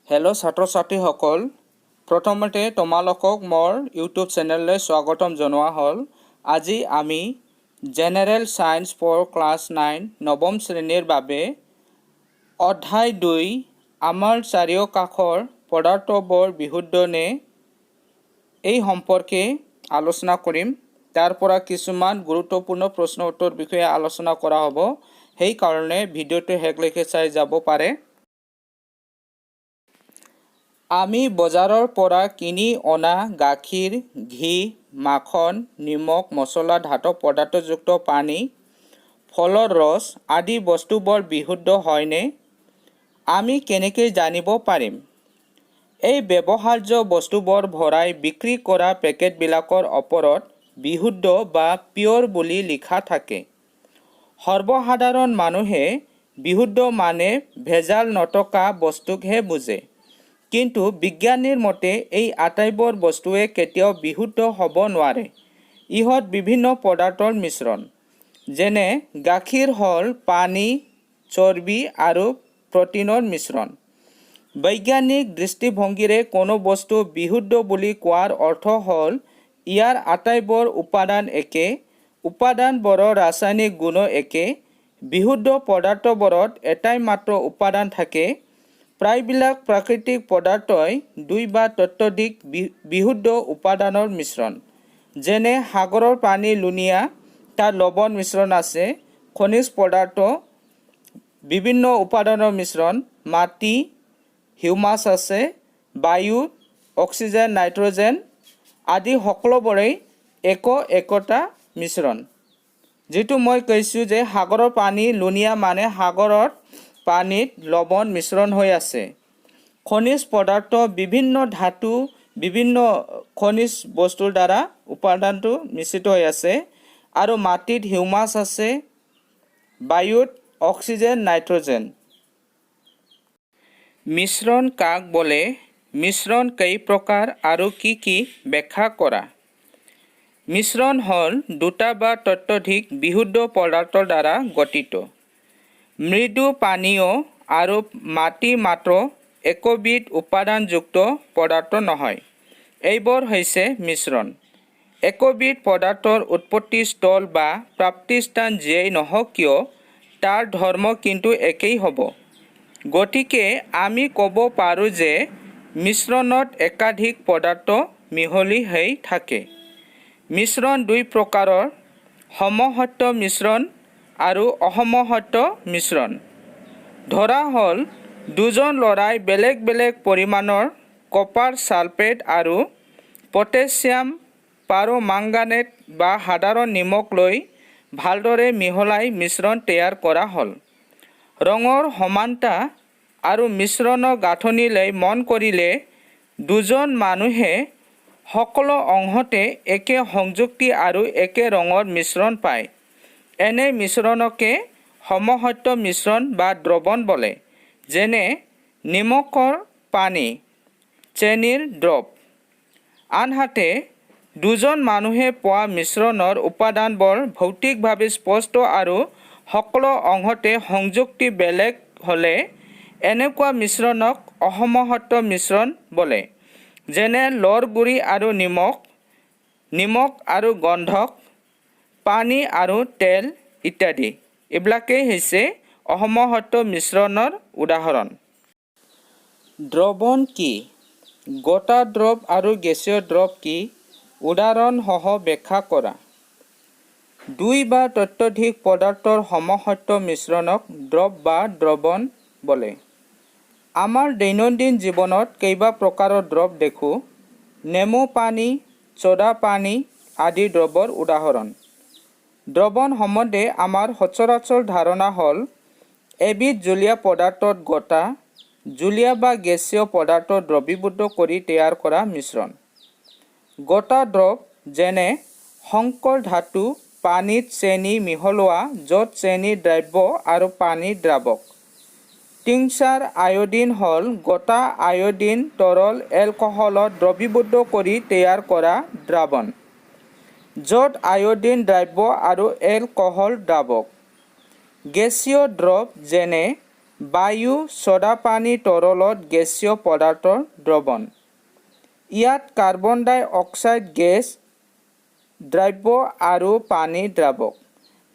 Hello' ছাত্ৰ ছাত্ৰীসকল, প্ৰথমতে তোমালোকক মোৰ ইউটিউব চেনেললৈ স্বাগতম জনোৱা হ'ল। আজি আমি জেনেৰেল সায়েন্স ফৰ ক্লাছ 9 নৱম শ্ৰেণীৰ বাবে অধ্যায় 2 আমাৰ চাৰিওকাষৰ পদাৰ্থবোৰ বিশুদ্ধ নে এই সম্পৰ্কে আলোচনা কৰিম। তাৰ পৰা কিছুমান গুৰুত্বপূৰ্ণ প্ৰশ্ন উত্তৰ বিষয়ে আলোচনা কৰা হ'ব। সেইকাৰণে ভিডিঅ'টো শেষলৈকে চাই যাব পাৰে। আমি বজাৰৰ পৰা কিনি অনা গাখীৰ, ঘি, মাখন, নিমখ, মছলা, ধাতব পদাৰ্থযুক্ত পানী, ফলৰ ৰস আদি বস্তুবোৰ বিশুদ্ধ হয়নে? আমি কেনেকৈ জানিব পাৰিম? এই ব্যৱহাৰ্য বস্তুবোৰ ভৰাই বিক্ৰী কৰা পেকেটবিলাকৰ ওপৰত বিশুদ্ধ বা পিয়ৰ বুলি লিখা থাকে। সৰ্বসাধাৰণ মানুহে বিশুদ্ধ মানে ভেজাল নথকা বস্তুকহে বুজে। কিন্তু বিজ্ঞানীৰ মতে এই আটাইবোৰ বস্তুৱে কেতিয়াও বিশুদ্ধ হ'ব নোৱাৰে। ইহঁত বিভিন্ন পদাৰ্থৰ মিশ্ৰণ। যেনে গাখীৰ হ'ল পানী, চৰ্বি আৰু প্ৰটিনৰ মিশ্ৰণ। বৈজ্ঞানিক দৃষ্টিভংগীৰে কোনো বস্তু বিশুদ্ধ বুলি কোৱাৰ অৰ্থ হ'ল ইয়াৰ আটাইবোৰ উপাদান একে, উপাদানবোৰৰ ৰাসায়নিক গুণো একে। বিশুদ্ধ পদাৰ্থবোৰত এটাই মাত্ৰ উপাদান থাকে। প্ৰায়বিলাক প্ৰাকৃতিক পদাৰ্থই 2 বা ততোধিক বিশুদ্ধ উপাদানৰ মিশ্ৰণ। যেনে সাগৰৰ পানী লুণীয়া, তাত লৱণ মিশ্ৰণ আছে। খনিজ পদাৰ্থ বিভিন্ন উপাদানৰ মিশ্ৰণ, মাটি, হিউমাছ আছে। বায়ু, অক্সিজেন, নাইট্ৰজেন আদি সকলোবোৰেই একোটা মিশ্ৰণ। যিটো মই কৈছোঁ যে সাগৰৰ পানী লুণীয়া মানে সাগৰৰ পানীত লৱণ মিশ্ৰণ হৈ আছে। খনিজ পদাৰ্থ বিভিন্ন ধাতু, বিভিন্ন খনিজ বস্তুৰ দ্বাৰা উপাদানটো মিশ্ৰিত হৈ আছে। আৰু মাটিত হিউমাছ আছে, বায়ুত অক্সিজেন, নাইট্ৰজেন। মিশ্ৰণ কাক বোলে? মিশ্ৰণ কেই প্ৰকাৰ আৰু কি ব্যাখ্যা কৰা? মিশ্ৰণ হ'ল 2 বা ততোধিক বিশুদ্ধ পদাৰ্থৰ দ্বাৰা গঠিত মৃদু পানীয় আৰু মাটি মাত্ৰ একোবিধ উপাদানযুক্ত পদাৰ্থ নহয়। এইবোৰ হৈছে মিশ্ৰণ। একোবিধ পদাৰ্থৰ উৎপত্তিস্থল বা প্ৰাপ্তিস্থান যিয়েই নহওক কিয়, তাৰ ধৰ্ম কিন্তু একেই হ'ব। গতিকে আমি ক'ব পাৰোঁ যে মিশ্ৰণত একাধিক পদাৰ্থ মিহলি হৈ থাকে। মিশ্ৰণ 2 প্ৰকাৰৰ, সমসত্ব মিশ্ৰণ আৰু অসমসত্ব মিশ্ৰণ। ধৰা হ'ল দুজন ল'ৰাই বেলেগ বেলেগ পৰিমাণৰ কপাৰ ছালফেট আৰু পটাছিয়াম পাৰমাংগানেট বা সাধাৰণ নিমখ লৈ ভালদৰে মিহলাই মিশ্ৰণ তৈয়াৰ কৰা হ'ল। ৰঙৰ সমানতা আৰু মিশ্ৰণৰ গাঁথনিলৈ মন কৰিলে দুজন মানুহে সকলো অংশতে একে সংযুক্তি আৰু একে ৰঙৰ মিশ্ৰণ পায়। এনে মিশ্ৰণকে সমসত্ব মিশ্ৰণ বা দ্ৰৱণ বোলে। যেনে নিমখৰ পানী, চেনিৰ দ্ৰৱ। আনহাতে দুজন মানুহে পোৱা মিশ্ৰণৰ উপাদানবোৰ ভৌতিকভাৱে স্পষ্ট আৰু সকলো অংশতে সংযুক্তি বেলেগ হ'লে এনেকুৱা মিশ্ৰণক অসমসত্ব মিশ্ৰণ বোলে। যেনে লৰ গুড়ি আৰু নিমখ, নিমখ আৰু গন্ধক, পানী আৰু তেল ইত্যাদি। এইবিলাকেই হৈছে অসমসত্ব মিশ্ৰণৰ উদাহৰণ। দ্ৰৱণ কি? গোটা দ্ৰৱ আৰু গেছীয় দ্ৰৱ কি? উদাহৰণসহ ব্যাখ্যা কৰা। 2 বা ততোধিক পদাৰ্থৰ সমসত্ব মিশ্ৰণক দ্ৰৱ বা দ্ৰৱণ বোলে। আমাৰ দৈনন্দিন জীৱনত কেইবা প্ৰকাৰৰ দ্ৰৱ দেখোঁ। নেমু পানী, ছ'ডা পানী আদি দ্ৰৱৰ উদাহৰণ। দ্ৰৱণ সম্বন্ধে আমাৰ সচৰাচৰ ধাৰণা হ'ল এবিধ জলীয় পদাৰ্থত গোটা, জলীয় বা গেছীয় পদাৰ্থ দ্ৰৱীভূত কৰি তৈয়াৰ কৰা মিশ্ৰণ। গোটা দ্ৰৱ যেনে সংকৰ ধাতু, পানীত চেনি মিহলোৱা য'ত চেনি দ্ৰব্য আৰু পানী দ্ৰাৱক। টিংচাৰ আয়ডিন হ'ল গোটা আয়ডিন তৰল এলকহলত দ্ৰৱীভূত কৰি তৈয়াৰ কৰা দ্ৰাৱণ, য'ত আয়ডিন দ্ৰব্য আৰু এলকহল দ্ৰাৱক। গেছীয় দ্ৰৱ যেনে বায়ু, ছ'ডা পানী, তৰলত গেছীয় পদাৰ্থৰ দ্ৰৱণ। ইয়াত কাৰ্বন ডাই অক্সাইড গেছ দ্ৰব্য আৰু পানী দ্ৰাৱক।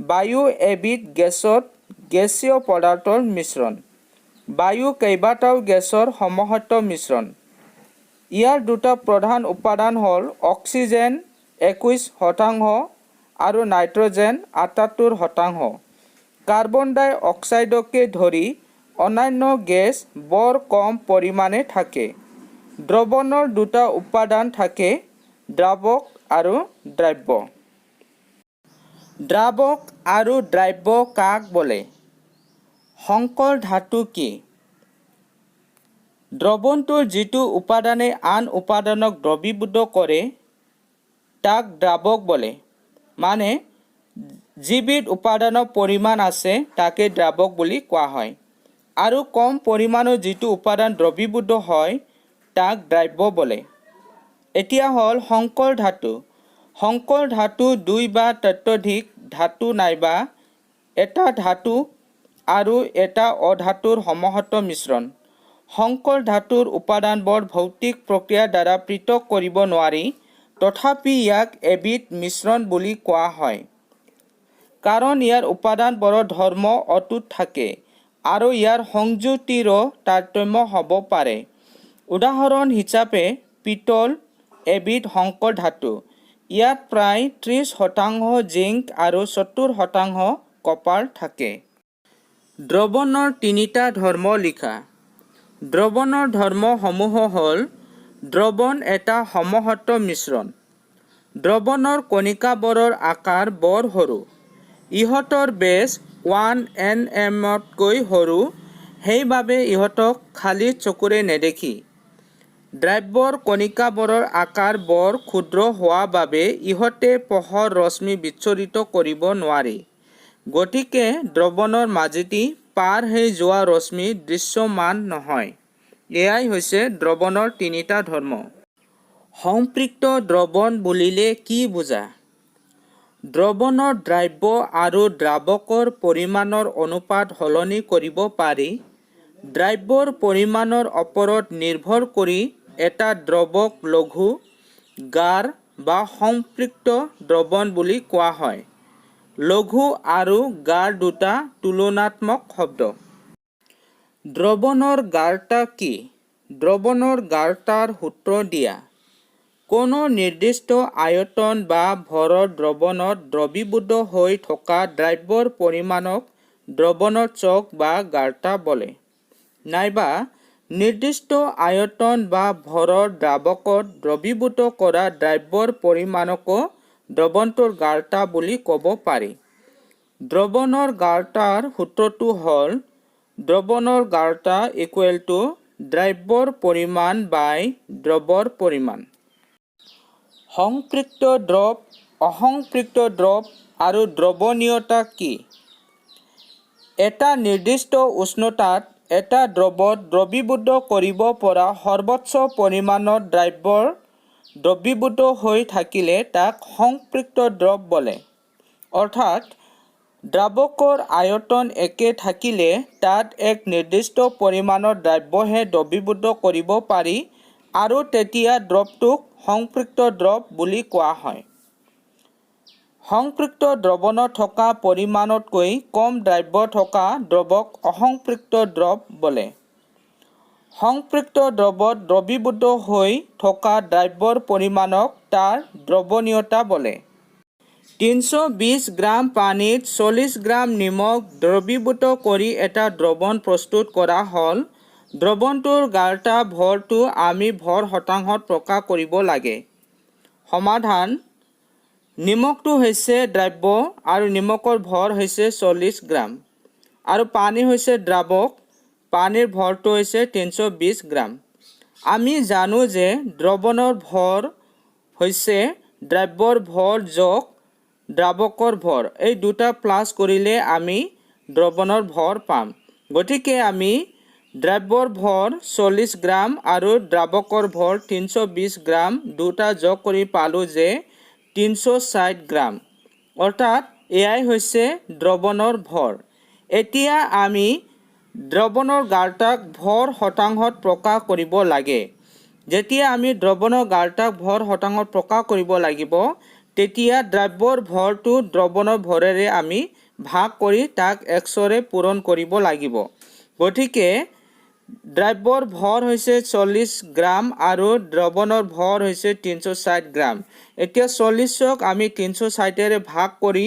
বায়ু এবিধ গেছীয় পদাৰ্থৰ মিশ্ৰণ। বায়ু কেইবাটাও গেছৰ সমষ্টি মিশ্ৰণ। ইয়াৰ দুটা প্ৰধান উপাদান হ'ল অক্সিজেন 21% আৰু নাইট্ৰজেন 78%। কাৰ্বন ডাই অক্সাইডকে ধৰি অন্যান্য গেছ বৰ কম পৰিমাণে থাকে। দ্ৰৱণৰ দুটা উপাদান থাকে, দ্ৰাৱক আৰু দ্ৰব্য। দ্ৰাৱক আৰু দ্ৰব্য কাক বোলে? সংকৰ ধাতু কি? দ্ৰৱণটোৰ যিটো উপাদানে আন উপাদানক দ্ৰৱীভূত কৰে তাক দ্ৰাৱক বোলে। মানে যিবিধ উপাদানৰ পৰিমাণ আছে তাকে দ্ৰাৱক বুলি কোৱা হয়। আৰু কম পৰিমাণৰ যিটো উপাদান দ্ৰৱীভূত হয় তাক দ্ৰব্য বোলে। এতিয়া হ'ল সংকৰ ধাতু। সংকৰ ধাতু দুই বা ততোধিক ধাতু নাইবা এটা ধাতু আৰু এটা অধাতুৰ সমষ্টি মিশ্ৰণ। সংকৰ ধাতুৰ উপাদানবোৰ ভৌতিক প্ৰক্ৰিয়াৰ দ্বাৰা পৃথক কৰিব নোৱাৰি, তথাপি ইয়াক এবিধ মিশ্ৰণ বুলি কোৱা হয়। কাৰণ ইয়াৰ উপাদানবোৰৰ ধৰ্ম অটুট থাকে আৰু ইয়াৰ সংযুতিৰো তাৰতম্য হ'ব পাৰে। উদাহৰণ হিচাপে পিতল এবিধ সংকৰ ধাতু। ইয়াত প্ৰায় 30% জিংক আৰু 70% কপাৰ থাকে। দ্ৰৱণৰ তিনিটা ধৰ্ম লিখা। দ্ৰৱণৰ ধৰ্মসমূহ হ'ল: দ্ৰৱণ এটা সমষ্টি মিশ্ৰণ। দ্ৰৱণৰ কণিকাবোৰৰ আকাৰ বৰ সৰু। ইহঁতৰ বেছ 1 nm-তকৈ সৰু, সেইবাবে ইহঁতক খালী চকুৰে নেদেখি। দ্ৰব্যৰ কণিকাবোৰৰ আকাৰ বৰ ক্ষুদ্ৰ হোৱা বাবে ইহঁতে পোহৰ ৰশ্মি বিচ্ছুৰিত কৰিব নোৱাৰে। গতিকে দ্ৰৱণৰ মাজেদি পাৰ হৈ যোৱা ৰশ্মি দৃশ্যমান নহয়। এয়াই হৈছে দ্ৰৱণৰ তিনিটা ধৰ্ম। সম্পৃক্ত দ্ৰৱণ বুলিলে কি বুজা? দ্ৰৱণৰ দ্ৰব্য আৰু দ্ৰাৱকৰ পৰিমাণৰ অনুপাত সলনি কৰিব পাৰি। দ্ৰব্যৰ পৰিমাণৰ ওপৰত নিৰ্ভৰ কৰি এটা দ্ৰৱক লঘু, গাঢ় বা সম্পৃক্ত দ্ৰৱণ বুলি কোৱা হয়। লঘু আৰু গাঢ় দুটা তুলনাত্মক শব্দ। দ্ৰৱণৰ গাঢ়তা কি? দ্ৰৱণৰ গাঢ়তাৰ সূত্ৰ দিয়া। কোনো নিৰ্দিষ্ট আয়তন বা ভৰৰ দ্ৰৱণত দ্ৰৱীভূত হৈ থকা দ্ৰব্যৰ পৰিমাণক দ্ৰৱণৰ চক বা গাঢ়তা বোলে। নাইবা নিৰ্দিষ্ট আয়তন বা ভৰৰ দ্ৰাৱকত দ্ৰৱীভূত কৰা দ্ৰব্যৰ পৰিমাণকো দ্ৰৱণটোৰ গাঢ়তা বুলি ক'ব পাৰি। দ্ৰৱণৰ গাঢ়তাৰ সূত্ৰটো হ'ল দ্ৰৱণৰ গাঢ়তা = দ্ৰব্যৰ পৰিমাণ বাই দ্ৰৱৰ পৰিমাণ। সংপৃক্ত দ্ৰৱ, অসংপৃক্ত দ্ৰৱ আৰু দ্ৰৱণীয়তা কি? এটা নিৰ্দিষ্ট উষ্ণতাত এটা দ্ৰৱক দ্ৰৱীভূত কৰিব পৰা সৰ্বোচ্চ পৰিমাণৰ দ্ৰব্য দ্ৰৱীভূত হৈ থাকিলে তাক সংপৃক্ত দ্ৰৱ বোলে। অৰ্থাৎ দ্ৰাৱকৰ আয়তন একে থাকিলে তাত এক নিৰ্দিষ্ট পৰিমাণৰ দ্ৰব্যহে দ্ৰৱীভূত কৰিব পাৰি আৰু তেতিয়া দ্ৰৱটোক সংপৃক্ত দ্ৰৱ বুলি কোৱা হয়। সংপৃক্ত দ্ৰৱণত থকা পৰিমাণতকৈ কম দ্ৰব্য থকা দ্ৰৱক অসংপৃক্ত দ্ৰৱ বোলে। সংপৃক্ত দ্ৰৱত দ্ৰৱীভূত হৈ থকা দ্ৰব্যৰ পৰিমাণক তাৰ দ্ৰৱণীয়তা বোলে। 320 গ্ৰাম পানীত 40 গ্ৰাম নিমখ দ্ৰৱীভূত কৰি এটা দ্ৰৱণ প্ৰস্তুত কৰা হ'ল। দ্ৰৱণটোৰ গাঢ়তা ভৰটো আমি ভৰ শতাংশত প্ৰকাশ কৰিব লাগে। সমাধান: নিমখটো হৈছে দ্ৰব্য আৰু নিমখৰ ভৰ হৈছে 40 গ্ৰাম আৰু পানী হৈছে দ্ৰাৱক। পানীৰ ভৰটো হৈছে 320 গ্ৰাম। আমি জানো যে দ্ৰৱণৰ ভৰ হৈছে দ্ৰব্যৰ ভৰ যোগ দ্ৰাৱকৰ ভৰ। এই দুটা প্লাছ কৰিলে আমি দ্ৰৱণৰ ভৰ পাম। গতিকে আমি দ্ৰব্যৰ ভৰ 40 গ্ৰাম আৰু দ্ৰাৱকৰ ভৰ 320 গ্ৰাম দুটা যোগ কৰি পালোঁ যে 360 গ্ৰাম। অৰ্থাৎ এয়াই হৈছে দ্ৰৱণৰ ভৰ। এতিয়া আমি দ্ৰৱণৰ গাঢ়তাক ভৰ শতাংশত প্ৰকাশ কৰিব লাগে। যেতিয়া আমি দ্ৰৱণৰ গাঢ়তাক ভৰ শতাংশত প্ৰকাশ কৰিব লাগিব, তেতিয়া দ্ৰব্যৰ ভৰটো দ্ৰৱণৰ ভৰেৰে আমি ভাগ কৰি তাক 100ৰে পূৰণ কৰিব লাগিব। গতিকে দ্ৰব্যৰ ভৰ হৈছে 40 গ্ৰাম আৰু দ্ৰৱণৰ ভৰ হৈছে 360 গ্ৰাম। এতিয়া 40ক আমি 360ৰে ভাগ কৰি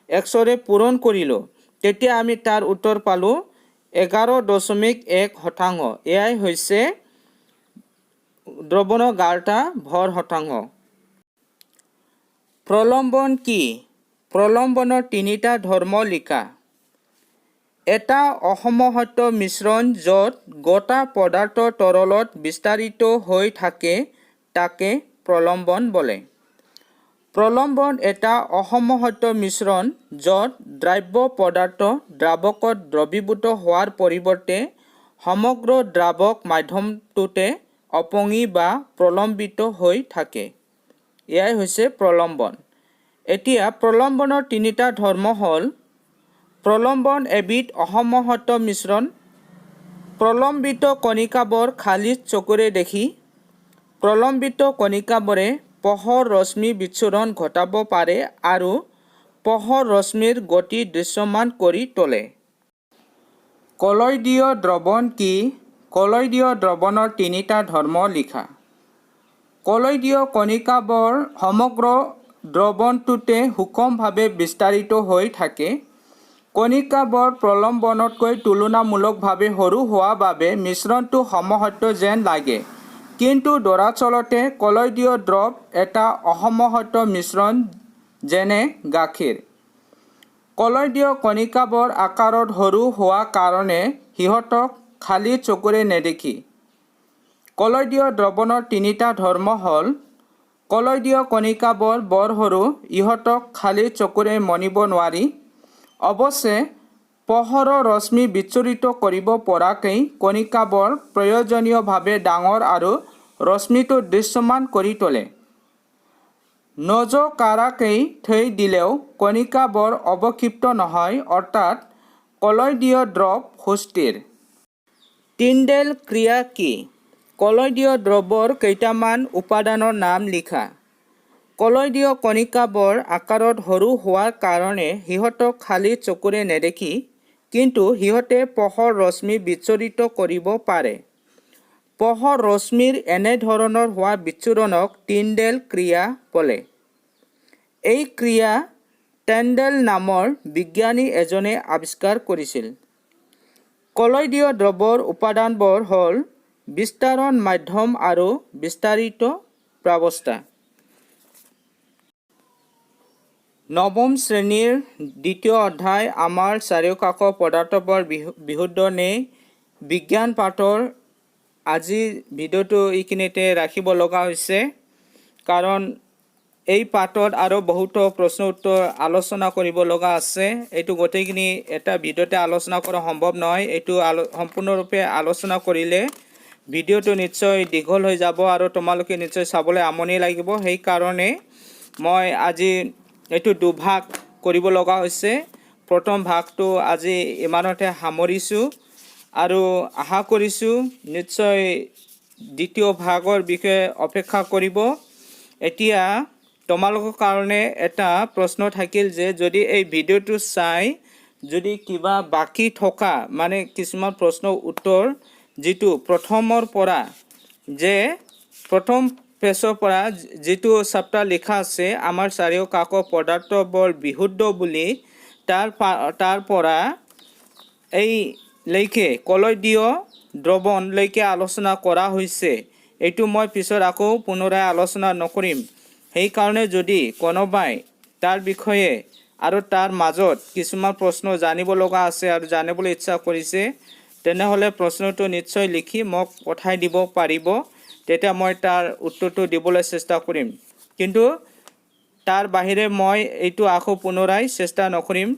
100ৰে পূৰণ কৰিলোঁ। তেতিয়া আমি তাৰ উত্তৰ পালোঁ 11.1 শতাংশ। এয়াই হৈছে দ্ৰৱণৰ গাঢ়তা ভৰ শতাংশ। প্ৰলম্বন কি? প্ৰলম্বনৰ তিনিটা ধৰ্ম লিখা। এটা অসমসত্ব মিশ্ৰণ য'ত গোটা পদাৰ্থ তৰলত বিস্তাৰিত হৈ থাকে তাকে প্ৰলম্বন বোলে। প্ৰলম্বন এটা অসমসত্ব মিশ্ৰণ য'ত দ্ৰব্য পদাৰ্থ দ্ৰাৱকত দ্ৰৱীভূত হোৱাৰ পৰিৱৰ্তে সমগ্ৰ দ্ৰাৱক মাধ্যমটোতে অপঙি বা প্ৰলম্বিত হৈ থাকে। এয়াই হৈছে প্ৰলম্বন। এতিয়া প্ৰলম্বনৰ তিনিটা ধৰ্ম হ'ল: প্ৰলম্বন এবিধ অসমসত্ব মিশ্ৰণ। প্ৰলম্বিত কণিকাবোৰ খালী চকুৰে দেখি প্ৰলম্বিত কণিকাবোৰে পোহৰ ৰশ্মি বিচ্ছুৰণ ঘটাব পাৰে আৰু পোহৰ ৰশ্মিৰ গতি দৃশ্যমান কৰি তোলে। কলয়ডীয় দ্ৰৱণ কি? কলয়ডীয় দ্ৰৱণৰ তিনিটা ধৰ্ম লিখা। কলয়ডীয় কণিকাবোৰ সমগ্ৰ দ্ৰৱণটোতে সুষমভাৱে বিস্তাৰিত হৈ থাকে। কণিকাবোৰ প্ৰলম্বনতকৈ তুলনামূলকভাৱে সৰু হোৱা বাবে মিশ্ৰণটো সমসত্ব যেন লাগে। কিন্তু দৰাচলতে কলয়ডীয় দ্ৰৱ এটা অসমসত্ব মিশ্ৰণ যেনে গাখীৰ। কলয়ডীয় কণিকাবোৰ আকাৰত সৰু হোৱা কাৰণে সিহঁতক খালী চকুৰে নেদেখি। কলয়ডীয় দ্ৰৱণৰ তিনিটা ধৰ্ম হ'ল: কলয়ডীয় কণিকাবোৰ বৰ সৰু, ইহঁতক খালী চকুৰে মনিব নোৱাৰি। অৱশ্যে পোহৰৰ ৰশ্মি বিচ্ছুৰিত কৰিব পৰাকৈ কণিকাবোৰ প্ৰয়োজনীয়ভাৱে ডাঙৰ আৰু ৰশ্মিটো দৃশ্যমান কৰি তোলে। নজকাৰাকৈ থৈ দিলেও কণিকাবোৰ অৱক্ষিপ্ত নহয়, অৰ্থাৎ কলয়ডীয় দ্ৰৱ সুস্থিৰ। টিণ্ডেল ক্ৰিয়া কি? কলয়ডীয় দ্ৰৱৰ কেইটামান উপাদানৰ নাম লিখা। কলয়ডীয় কণিকাবোৰ আকাৰত সৰু হোৱাৰ কাৰণে সিহঁতক খালী চকুৰে নেদেখি, কিন্তু সিহঁতে পোহৰ ৰশ্মি বিচ্ছুৰিত কৰিব পাৰে। পোহৰ ৰশ্মিৰ এনেধৰণৰ হোৱা বিচ্ছুৰণক টিণ্ডেল ক্ৰিয়া বোলে। এই ক্ৰিয়া টেণ্ডেল নামৰ বিজ্ঞানী এজনে আৱিষ্কাৰ কৰিছিল। কলয়ডীয় দ্ৰৱৰ উপাদানবোৰ হ'ল বিস্তাৰণ মাধ্যম আৰু বিস্তাৰিত প্ৰাৱস্থা। নৱম শ্ৰেণীৰ দ্বিতীয় অধ্যায় আমাৰ চাৰিওকাষৰ পদাৰ্থবোৰ বিশুদ্ধ নে বিজ্ঞান পাঠৰ আজি ভিডিঅ'টো এইখিনিতে ৰাখিব লগা হৈছে, কাৰণ এই পাঠত আৰু বহুতো প্ৰশ্ন উত্তৰ আলোচনা কৰিব লগা আছে। এইটো গোটেইখিনি এটা ভিডিঅ'তে আলোচনা কৰা সম্ভৱ নহয়। এইটো সম্পূৰ্ণৰূপে আলোচনা কৰিলে ভিডিঅ'টো নিশ্চয় দীঘল হৈ যাব আৰু তোমালোকে নিশ্চয় চাবলৈ আমনি লাগিব। সেইকাৰণে মই আজি এইটো দুভাগ কৰিব লগা হৈছে। প্ৰথম ভাগটো আজি ইমানতে সামৰিছোঁ আৰু আশা কৰিছোঁ নিশ্চয় দ্বিতীয় ভাগৰ বিষয়ে অপেক্ষা কৰিব। এতিয়া তোমালোকৰ কাৰণে এটা প্ৰশ্ন থাকিল যে যদি এই ভিডিঅ'টো চাই যদি কিবা বাকী থকা মানে কিছুমান প্ৰশ্নৰ উত্তৰ যিটো প্ৰথমৰ পৰা যে প্ৰথম পেজৰ পৰা যিটো চেপ্টাৰ লিখা আছে আমাৰ চাৰিওকাষৰ পদাৰ্থবোৰ বিশুদ্ধ বুলি তাৰ পৰা এইলৈকে কলয়ডীয় দ্ৰৱণলৈকে আলোচনা কৰা হৈছে, এইটো মই পিছত আকৌ পুনৰাই আলোচনা নকৰিম। সেইকাৰণে যদি কোনোবাই তাৰ বিষয়ে আৰু তাৰ মাজত কিছুমান প্ৰশ্ন জানিব লগা আছে আৰু জানিবলৈ ইচ্ছা কৰিছে, তেনেহ'লে প্ৰশ্নটো নিশ্চয় লিখি মোক পঠাই দিব পাৰিব। তেতিয়া মই তাৰ উত্তৰটো দিবলৈ চেষ্টা কৰিম। কিন্তু তাৰ বাহিৰে মই এইটো আকৌ পুনৰাই চেষ্টা নকৰিম।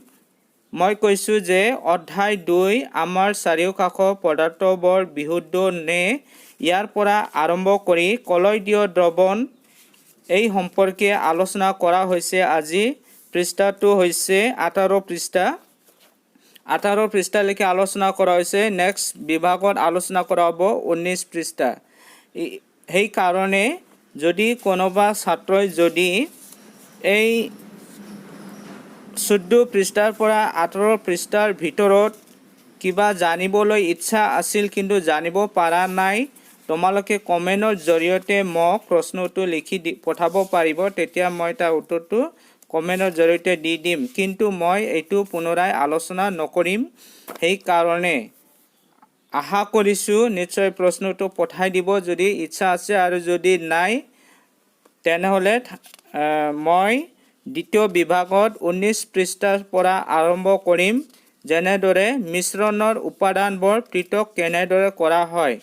মই কৈছোঁ যে অধ্যায় 2 আমাৰ চাৰিওকাষৰ পদাৰ্থবোৰ বিশুদ্ধ নে ইয়াৰ পৰা আৰম্ভ কৰি কলয়ডীয় দ্ৰৱণ এই সম্পৰ্কে আলোচনা কৰা হৈছে। আজি পৃষ্ঠাটো হৈছে 18 পৃষ্ঠা 18 পৃষ্ঠালৈকে আলোচনা কৰা হৈছে। নেক্সট বিভাগত আলোচনা কৰা হ'ব 19 পৃষ্ঠা। সেইকাৰণে যদি কোনোবা ছাত্ৰই যদি এই 14 পৃষ্ঠাৰ পৰা 18 পৃষ্ঠাৰ ভিতৰত কিবা জানিবলৈ ইচ্ছা আছিল কিন্তু জানিব পৰা নাই, তোমালোকে কমেণ্টৰ জৰিয়তে মোক প্ৰশ্নটো লিখি পঠাব পাৰিব। তেতিয়া মই তাৰ উত্তৰটো কমেণ্টৰ জৰিয়তে দি দিম, কিন্তু মই এইটো পুনৰাই আলোচনা নকৰিম। সেইকাৰণে আশা কৰিছোঁ নিশ্চয় প্ৰশ্নটো পঠাই দিব যদি ইচ্ছা আছে, আৰু যদি নাই তেনেহ'লে মই দ্বিতীয় বিভাগত 19 পৃষ্ঠাৰ পৰা আৰম্ভ কৰিম। যেনেদৰে মিশ্ৰণৰ উপাদানবোৰ পৃথক কেনেদৰে কৰা হয়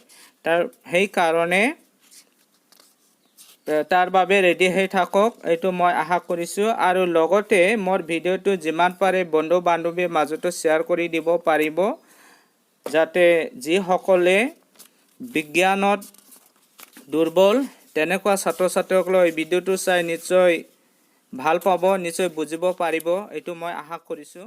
সেইকাৰণে তাৰ বাবে ৰেডি হৈ থাকক, এইটো মই আশা কৰিছোঁ। আৰু লগতে মোৰ ভিডিঅ'টো যিমান পাৰে বন্ধু বান্ধৱীৰ মাজতো শ্বেয়াৰ কৰি দিব পাৰিব, যাতে যিসকলে বিজ্ঞানত দুৰ্বল তেনেকুৱা ছাত্ৰ ছাত্ৰীসকলে এই ভিডিঅ'টো চাই নিশ্চয় ভাল পাব, নিশ্চয় বুজিব পাৰিব, এইটো মই আশা কৰিছোঁ।